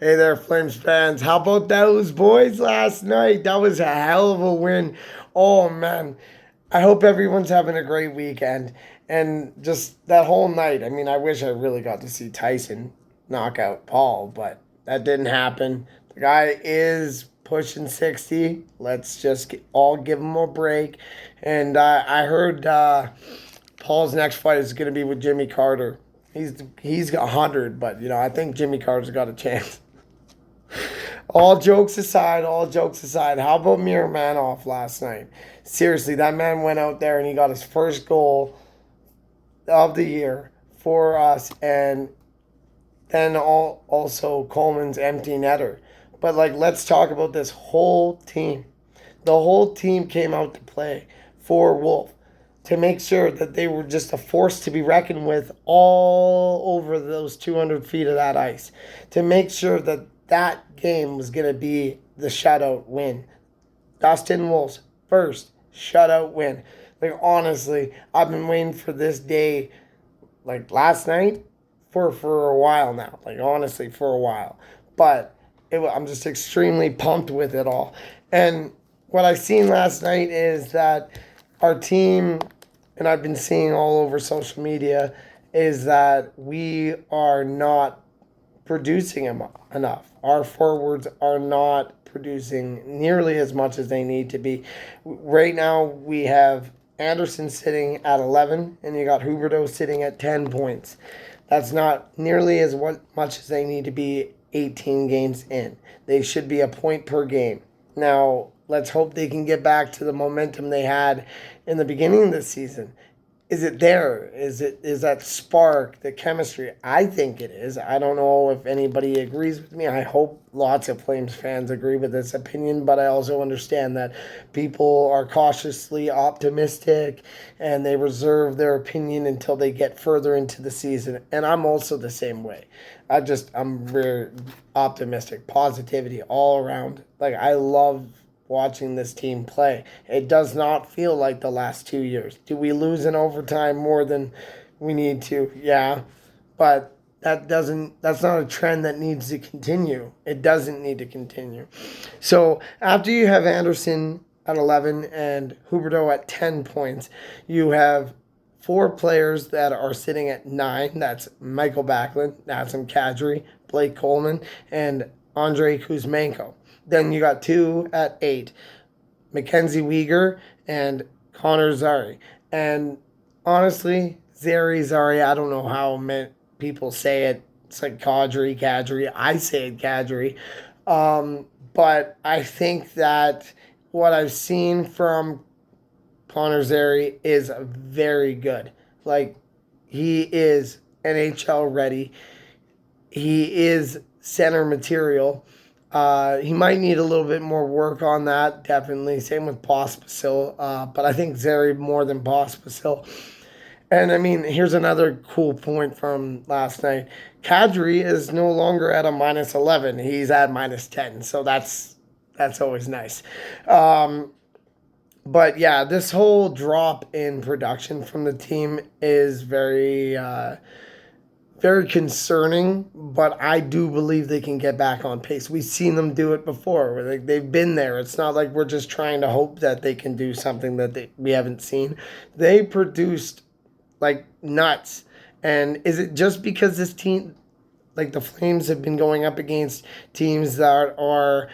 Hey there, Flames fans. How about those boys last night? That was a hell of a win. Oh, man. I hope everyone's having a great weekend. And just that whole night, I mean, I wish I really got to see Tyson knock out Paul, but that didn't happen. The guy is pushing 60. Let's just all give him a break. And I heard Paul's next fight is going to be with Jimmy Carter. He's got 100, but I think Jimmy Carter's got a chance. All jokes aside, how about Miramanoff last night? Seriously, that man went out there and he got his first goal of the year for us, and then also Coleman's empty netter. But let's talk about this whole team. The whole team came out to play for Wolf to make sure that they were just a force to be reckoned with all over those 200 feet of that ice. To make sure that that game was going to be the shutout win. Dustin Wolf's first shutout win. Honestly, I've been waiting for this day, last night, for a while now. Honestly, for a while. But I'm just extremely pumped with it all. And what I've seen last night is that our team, and I've been seeing all over social media, is that we are not producing enough. Our forwards are not producing nearly as much as they need to be. Right now, we have Anderson sitting at 11, and you got Huberdeau sitting at 10 points. That's not nearly as much as they need to be 18 games in. They should be a point per game. Now, let's hope they can get back to the momentum they had in the beginning of the season. Is it there? Is that spark, the chemistry? I think it is. I don't know if anybody agrees with me. I hope lots of Flames fans agree with this opinion, but I also understand that people are cautiously optimistic and they reserve their opinion until they get further into the season. And I'm also the same way. I'm very optimistic, positivity all around. I love watching this team play. It does not feel like the last 2 years. Do we lose in overtime more than we need to? Yeah. But that's not a trend that needs to continue. It doesn't need to continue. So after you have Anderson at 11 and Huberdeau at 10 points, you have four players that are sitting at 9. That's Michael Backlund, Nazem Kadri, Blake Coleman, and Andrei Kuzmenko. Then you got 2 at 8, Mackenzie Weegar and Connor Zary. And honestly, Zary, I don't know how people say it. It's like Kadri. I say it Kadri. But I think that what I've seen from Connor Zary is very good. He is NHL ready. He is center material. He might need a little bit more work on that, definitely. Same with Pospisil, but I think Zary more than Pospisil. And I mean, here's another cool point from last night. Kadri is no longer at a minus 11; he's at minus 10. So that's always nice. But yeah, this whole drop in production from the team is very concerning, but I do believe they can get back on pace. We've seen them do it before. They've been there. It's not like we're just trying to hope that they can do something that we haven't seen. They produced like nuts. And is it just because this team, the Flames, have been going up against teams that are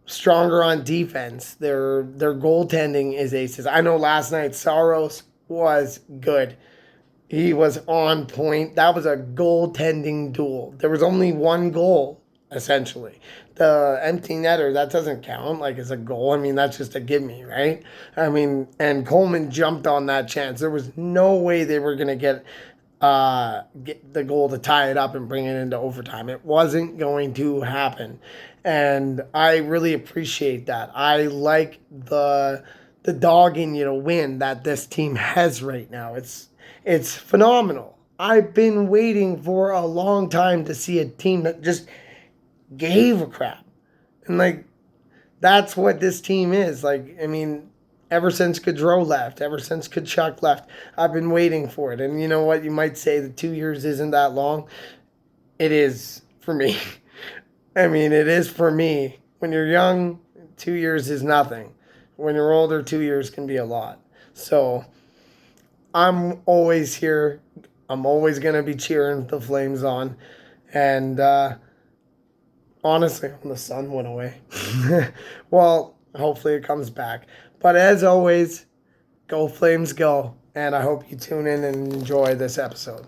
stronger on defense? Their goaltending is aces. I know last night Saros was good. He was on point. That was a goaltending duel. There was only one goal, essentially. The empty netter, that doesn't count as a goal. I mean, that's just a gimme, right? I mean, and Coleman jumped on that chance. There was no way they were going to get the goal to tie it up and bring it into overtime. It wasn't going to happen. And I really appreciate that. I like the dog in you to win that this team has right now. It's phenomenal. I've been waiting for a long time to see a team that just gave a crap. And that's what this team is. I mean, ever since Gaudreau left, ever since Kachuk left, I've been waiting for it. And you know what? You might say the 2 years isn't that long. It is for me. I mean, it is for me. When you're young, 2 years is nothing. When you're older, 2 years can be a lot. So I'm always here. I'm always going to be cheering the Flames on. And honestly, when the sun went away, well, hopefully it comes back. But as always, go Flames go. And I hope you tune in and enjoy this episode.